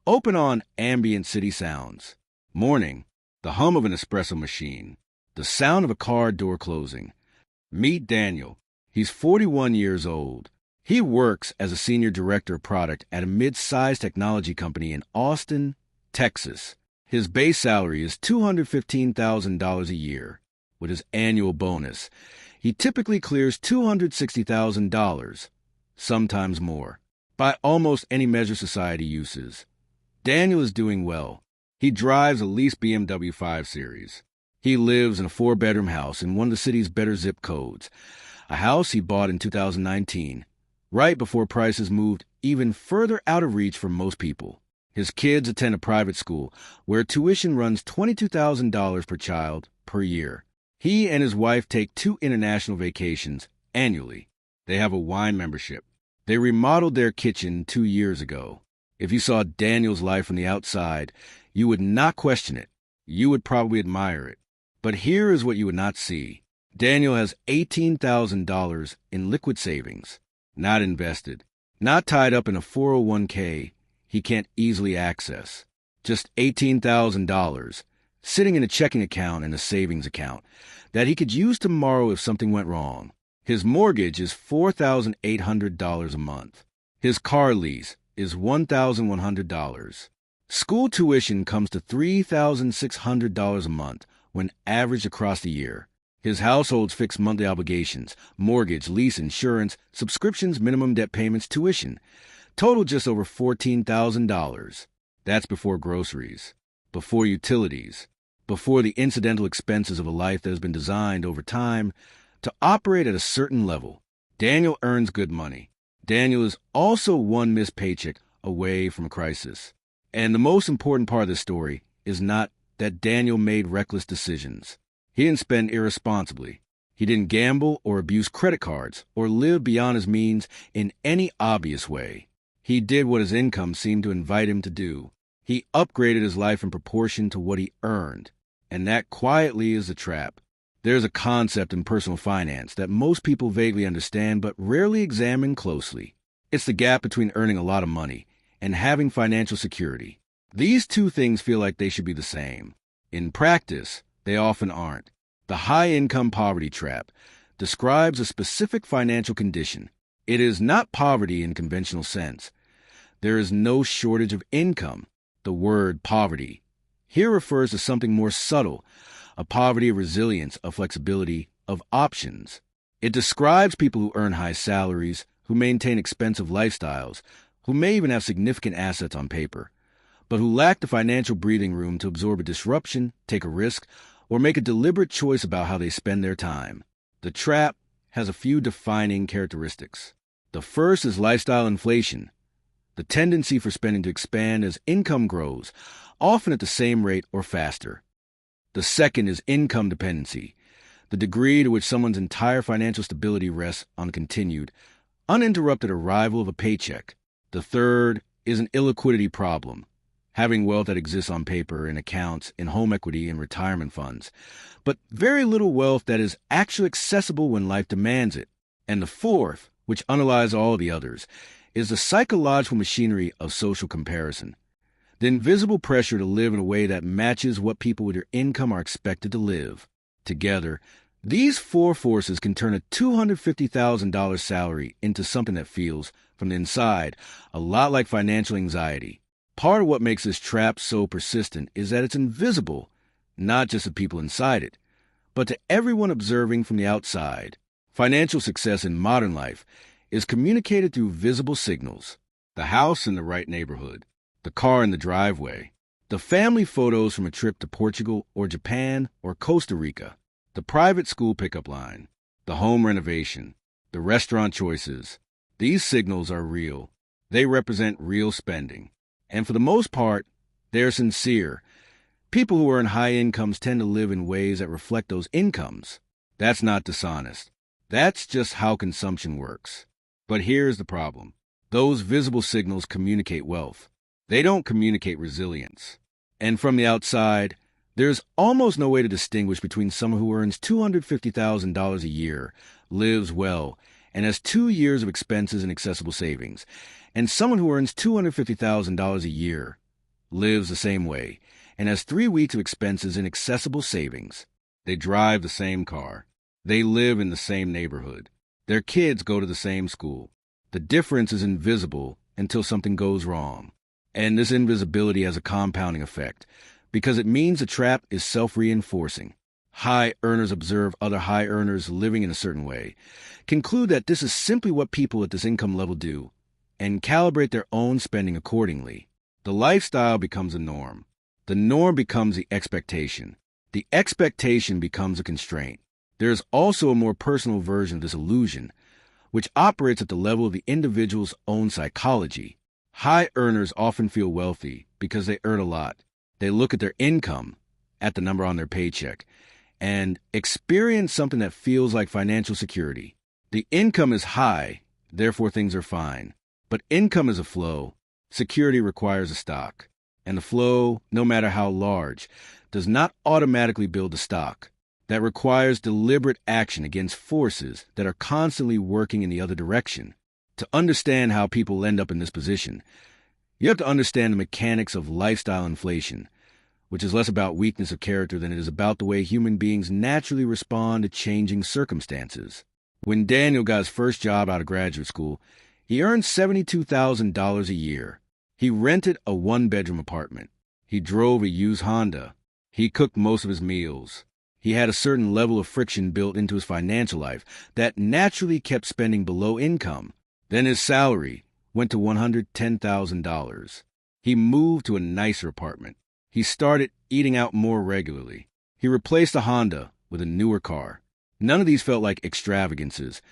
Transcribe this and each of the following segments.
Open on ambient city sounds. Morning, the hum of an espresso machine. The sound of a car door closing. Meet Daniel. He's 41 years old. He works as a senior director of product at a mid-sized technology company in Austin, Texas. His base salary is $215,000 a year. With his annual bonus, he typically clears $260,000, sometimes more, by almost any measure society uses. Daniel is doing well. He drives a leased BMW 5 Series. He lives in a 4-bedroom house in one of the city's better zip codes, a house he bought in 2019, right before prices moved even further out of reach for most people. His kids attend a private school where tuition runs $22,000 per child per year. He and his wife take 2 international vacations annually. They have a wine membership. They remodeled their kitchen 2 years ago. If you saw Daniel's life from the outside, you would not question it. You would probably admire it. But here is what you would not see. Daniel has $18,000 in liquid savings, not invested, not tied up in a 401k he can't easily access. Just $18,000 sitting in a checking account and a savings account that he could use tomorrow if something went wrong. His mortgage is $4,800 a month. His car lease is $1,100. School tuition comes to $3,600 a month when averaged across the year. His household's fixed monthly obligations, mortgage, lease, insurance, subscriptions, minimum debt payments, tuition, total just over $14,000. That's before groceries, before utilities, before the incidental expenses of a life that has been designed over time to operate at a certain level. Daniel earns good money. Daniel is also one missed paycheck away from a crisis. And the most important part of this story is not that Daniel made reckless decisions. He didn't spend irresponsibly. He didn't gamble or abuse credit cards or live beyond his means in any obvious way. He did what his income seemed to invite him to do. He upgraded his life in proportion to what he earned. And that quietly is the trap. There's a concept in personal finance that most people vaguely understand but rarely examine closely. It's the gap between earning a lot of money and having financial security. These two things feel like they should be the same. In practice, they often aren't. The high-income poverty trap describes a specific financial condition. It is not poverty in conventional sense. There is no shortage of income. The word poverty here refers to something more subtle, a poverty of resilience, of flexibility, of options. It describes people who earn high salaries, who maintain expensive lifestyles, who may even have significant assets on paper, but who lack the financial breathing room to absorb a disruption, take a risk, or make a deliberate choice about how they spend their time. The trap has a few defining characteristics. The first is lifestyle inflation, the tendency for spending to expand as income grows, often at the same rate or faster. The second is income dependency, the degree to which someone's entire financial stability rests on continued, uninterrupted arrival of a paycheck. The third is an illiquidity problem, having wealth that exists on paper in accounts, in home equity, and retirement funds, but very little wealth that is actually accessible when life demands it. And the fourth, which underlies all the others, is the psychological machinery of social comparison, the invisible pressure to live in a way that matches what people with their income are expected to live. Together, these four forces can turn a $250,000 salary into something that feels, from the inside, a lot like financial anxiety. Part of what makes this trap so persistent is that it's invisible, not just to people inside it, but to everyone observing from the outside. Financial success in modern life is communicated through visible signals: the house in the right neighborhood, the car in the driveway, the family photos from a trip to Portugal or Japan or Costa Rica, the private school pickup line, the home renovation, the restaurant choices. These signals are real. They represent real spending. And for the most part, they're sincere. People who earn high incomes tend to live in ways that reflect those incomes. That's not dishonest. That's just how consumption works. But here's the problem. Those visible signals communicate wealth. They don't communicate resilience. And from the outside, there's almost no way to distinguish between someone who earns $250,000 a year, lives well, and has 2 years of expenses and accessible savings, and someone who earns $250,000 a year, lives the same way and has 3 weeks of expenses in accessible savings. They drive the same car. They live in the same neighborhood. Their kids go to the same school. The difference is invisible until something goes wrong. And this invisibility has a compounding effect because it means the trap is self-reinforcing. High earners observe other high earners living in a certain way, conclude that this is simply what people at this income level do, and calibrate their own spending accordingly. The lifestyle becomes a norm. The norm becomes the expectation. The expectation becomes a constraint. There is also a more personal version of this illusion, which operates at the level of the individual's own psychology. High earners often feel wealthy because they earn a lot. They look at their income, at the number on their paycheck, and experience something that feels like financial security. The income is high, therefore things are fine. But income is a flow. Security requires a stock. And the flow, no matter how large, does not automatically build the stock. That requires deliberate action against forces that are constantly working in the other direction. To understand how people end up in this position, you have to understand the mechanics of lifestyle inflation, which is less about weakness of character than it is about the way human beings naturally respond to changing circumstances. When Daniel got his first job out of graduate school, he earned $72,000 a year. He rented a 1-bedroom apartment. He drove a used Honda. He cooked most of his meals. He had a certain level of friction built into his financial life that naturally kept spending below income. Then his salary went to $110,000. He moved to a nicer apartment. He started eating out more regularly. He replaced the Honda with a newer car. None of these felt like extravagances.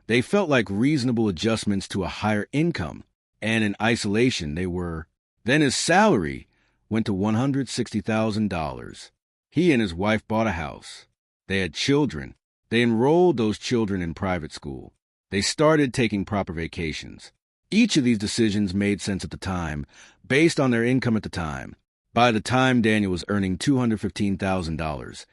They felt like reasonable adjustments to a higher income, and in isolation they were. Then his salary went to $160,000. He and his wife bought a house. They had children. They enrolled those children in private school. They started taking proper vacations. Each of these decisions made sense at the time, based on their income at the time. By the time Daniel was earning $215,000,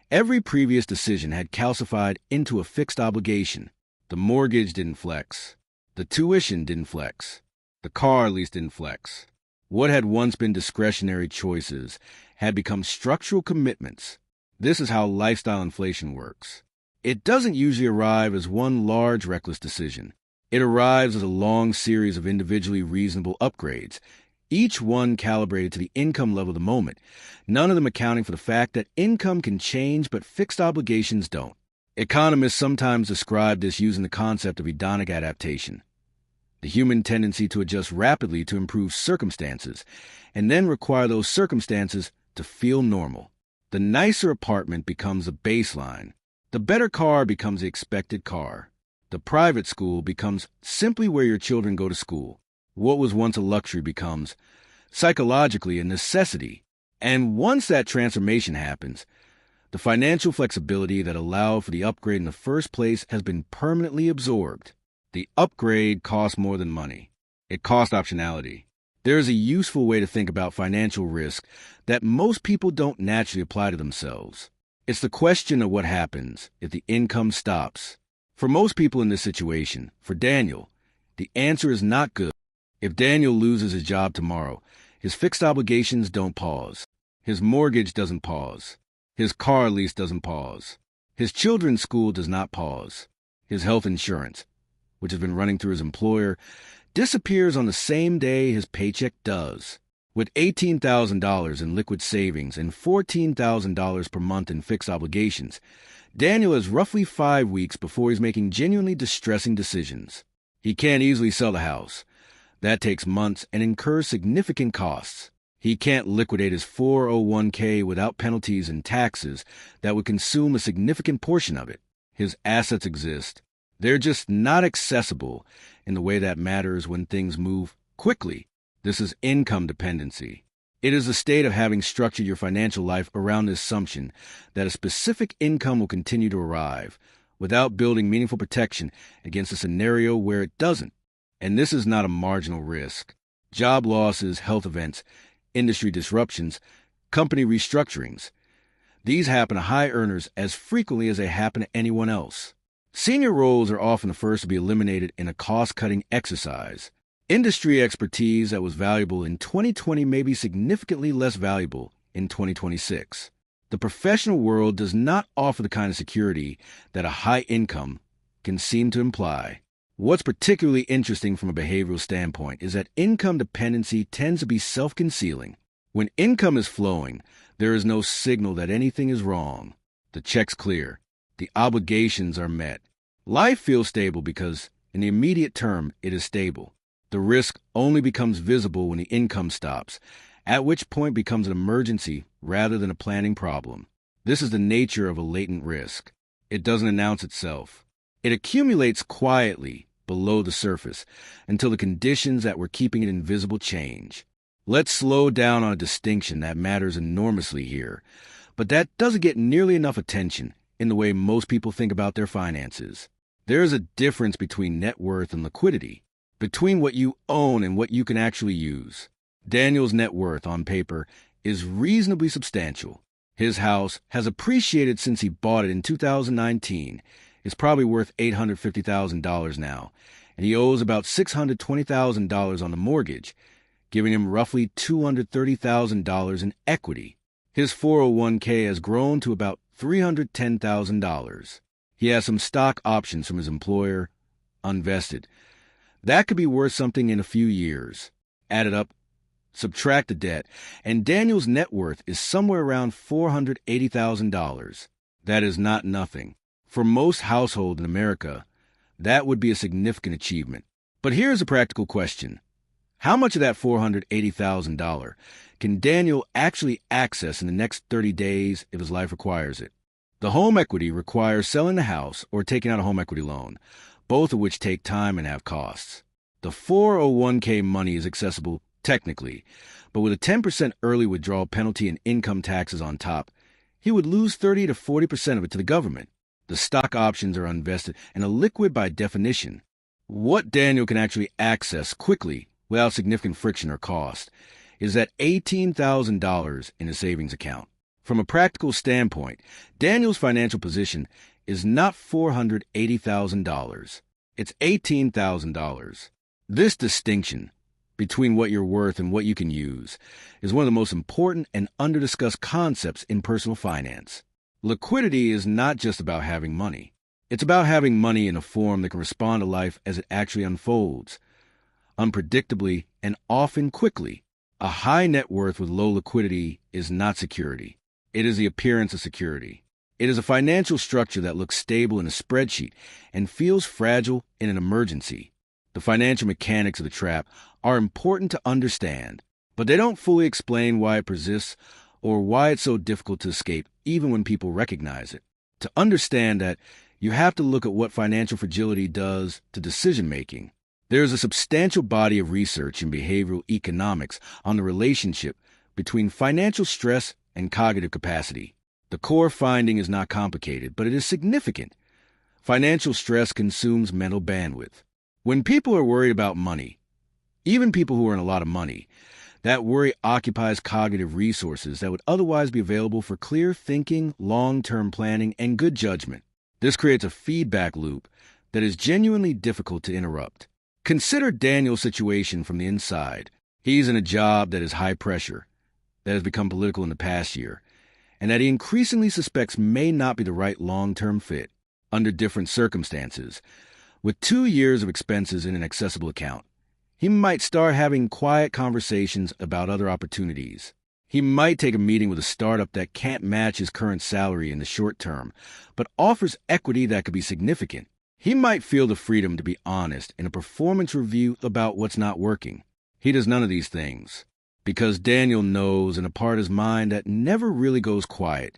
every previous decision had calcified into a fixed obligation. The mortgage didn't flex. The tuition didn't flex. The car lease didn't flex. What had once been discretionary choices had become structural commitments. This is how lifestyle inflation works. It doesn't usually arrive as one large reckless decision. It arrives as a long series of individually reasonable upgrades, each one calibrated to the income level of the moment, none of them accounting for the fact that income can change but fixed obligations don't. Economists sometimes describe this using the concept of hedonic adaptation, the human tendency to adjust rapidly to improve circumstances, and then require those circumstances to feel normal. The nicer apartment becomes the baseline. The better car becomes the expected car. The private school becomes simply where your children go to school. What was once a luxury becomes, psychologically, a necessity. And once that transformation happens, the financial flexibility that allowed for the upgrade in the first place has been permanently absorbed. The upgrade costs more than money. It costs optionality. There is a useful way to think about financial risk that most people don't naturally apply to themselves. It's the question of what happens if the income stops. For most people in this situation, for Daniel, the answer is not good. If Daniel loses his job tomorrow, his fixed obligations don't pause. His mortgage doesn't pause. His car lease doesn't pause. His children's school does not pause. His health insurance, which has been running through his employer, disappears on the same day his paycheck does. With $18,000 in liquid savings and $14,000 per month in fixed obligations, Daniel has roughly 5 weeks before he's making genuinely distressing decisions. He can't easily sell the house. That takes months and incurs significant costs. He can't liquidate his 401k without penalties and taxes that would consume a significant portion of it. His assets exist. They're just not accessible in the way that matters when things move quickly. This is income dependency. It is the state of having structured your financial life around the assumption that a specific income will continue to arrive without building meaningful protection against a scenario where it doesn't. And this is not a marginal risk. Job losses, health events, industry disruptions, company restructurings. These happen to high earners as frequently as they happen to anyone else. Senior roles are often the first to be eliminated in a cost-cutting exercise. Industry expertise that was valuable in 2020 may be significantly less valuable in 2026. The professional world does not offer the kind of security that a high income can seem to imply. What's particularly interesting from a behavioral standpoint is that income dependency tends to be self-concealing. When income is flowing, there is no signal that anything is wrong. The check's clear. The obligations are met. Life feels stable because, in the immediate term, it is stable. The risk only becomes visible when the income stops, at which point it becomes an emergency rather than a planning problem. This is the nature of a latent risk. It doesn't announce itself. It accumulates quietly below the surface until the conditions that were keeping it invisible change. Let's slow down on a distinction that matters enormously here, but that doesn't get nearly enough attention in the way most people think about their finances. There is a difference between net worth and liquidity, between what you own and what you can actually use. Daniel's net worth on paper is reasonably substantial. His house has appreciated since he bought it in 2019. It's probably worth $850,000 now, and he owes about $620,000 on the mortgage, giving him roughly $230,000 in equity. His 401k has grown to about $310,000. He has some stock options from his employer, unvested. That could be worth something in a few years. Add it up, subtract the debt, and Daniel's net worth is somewhere around $480,000. That is not nothing. For most households in America, that would be a significant achievement. But here's a practical question. How much of that $480,000 can Daniel actually access in the next 30 days if his life requires it? The home equity requires selling the house or taking out a home equity loan, both of which take time and have costs. The 401k money is accessible technically, but with a 10% early withdrawal penalty and income taxes on top, he would lose 30 to 40% of it to the government. The stock options are unvested and illiquid by definition. What Daniel can actually access quickly without significant friction or cost is that $18,000 in his savings account. From a practical standpoint, Daniel's financial position is not $480,000. It's $18,000. This distinction between what you're worth and what you can use is one of the most important and underdiscussed concepts in personal finance. Liquidity is not just about having money. It's about having money in a form that can respond to life as it actually unfolds, unpredictably and often quickly. A high net worth with low liquidity is not security. It is the appearance of security. It is a financial structure that looks stable in a spreadsheet and feels fragile in an emergency. The financial mechanics of the trap are important to understand, but they don't fully explain why it persists or why it's so difficult to escape, even when people recognize it. To understand that, you have to look at what financial fragility does to decision-making. There is a substantial body of research in behavioral economics on the relationship between financial stress and cognitive capacity. The core finding is not complicated, but it is significant. Financial stress consumes mental bandwidth. When people are worried about money, even people who earn a lot of money, that worry occupies cognitive resources that would otherwise be available for clear thinking, long-term planning, and good judgment. This creates a feedback loop that is genuinely difficult to interrupt. Consider Daniel's situation from the inside. He's in a job that is high pressure, that has become political in the past year, and that he increasingly suspects may not be the right long-term fit under different circumstances. With 2 years of expenses in an accessible account, he might start having quiet conversations about other opportunities. He might take a meeting with a startup that can't match his current salary in the short term, but offers equity that could be significant. He might feel the freedom to be honest in a performance review about what's not working. He does none of these things, because Daniel knows in a part of his mind that never really goes quiet,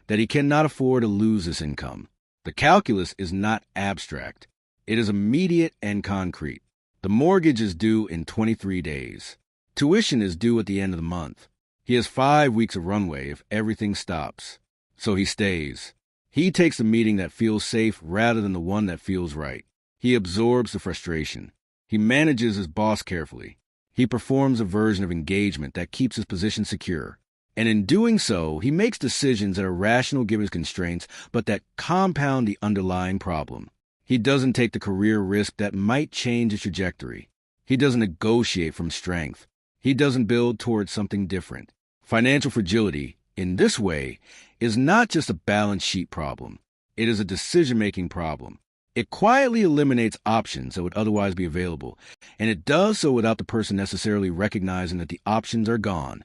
that he cannot afford to lose this income. The calculus is not abstract. It is immediate and concrete. The mortgage is due in 23 days. Tuition is due at the end of the month. He has 5 weeks of runway if everything stops. So he stays. He takes the meeting that feels safe rather than the one that feels right. He absorbs the frustration. He manages his boss carefully. He performs a version of engagement that keeps his position secure. And in doing so, he makes decisions that are rational given his constraints, but that compound the underlying problem. He doesn't take the career risk that might change his trajectory. He doesn't negotiate from strength. He doesn't build towards something different. Financial fragility, in this way, is not just a balance sheet problem. It is a decision-making problem. It quietly eliminates options that would otherwise be available, and it does so without the person necessarily recognizing that the options are gone.